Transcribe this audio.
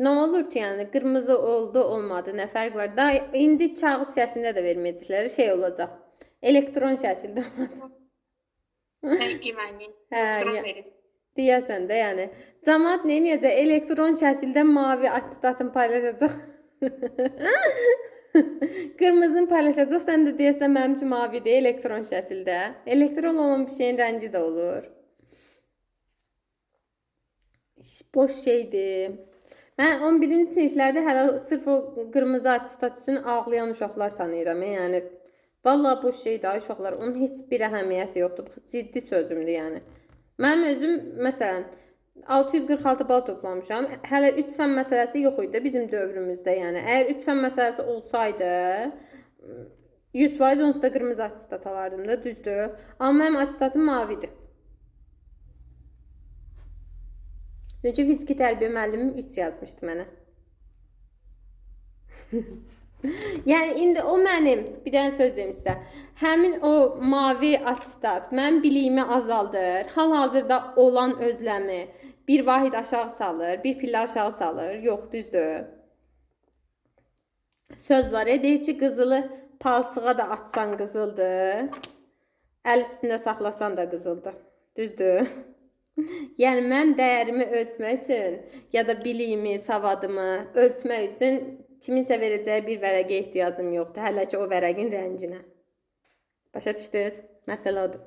Nə olur ki, yəni qırmızı oldu, olmadı, nə fərq var? Da indi kağız şəklində də verməyəcəklər, şey olacaq. Elektron şəkildə olacaq. Peki yani Hə, elektron ya, verir. deyəsən də, yəni cəmaət nə edəcək? Elektron şəkildə mavi attestatını paylaşacaq. Qırmızını paylaşacaq, sən də deyəsən mənim üçün mavidir elektron şəkildə. Elektron olan bir şeyin rəngi də olur. Boş şeydir. Mən 11-ci siniflərdə hələ sırf o qırmızı attestat üçün ağlayan uşaqlar tanıyıram. Yəni vallahi boş şeydir uşaqlar. Onun heç bir əhəmiyyəti yoxdur. Bu ciddi sözümdür yəni. Mənim özüm məsələn 646 bal toplamışam. Hələ 3 fən məsələsi yox idi bizim dövrümüzdə, yəni. Əgər 3 fən məsələsi olsaydı 100% onsuz da qırmızı attestat alardım da, düzdür? Amma mənim attestatım mavidir. Çünki fiziki tərbiyə müəllimim 3 yazmışdı mənə. Yəni indi o mənim bir dənə söz deyim sizə. Həmin o mavi attestat mənim biliyimi azaldır. Hal-hazırda olan özləmi bir vahid aşağı salır, bir pillə aşağı salır. Yox, düzdür. Söz var, deyir ki, qızılı palçığa da atsan qızıldır. Əl üstündə saxlasan da qızıldır. Düzdür. Yəni mənim dəyərimi ölçmək üçün ya da biliyimi, savadımı ölçmək üçün kiminsə verəcəyi bir vərəqə ehtiyacım yoxdur. Hələ ki o vərəqin rənginə. Başa düşdünüz? Məsələ odur.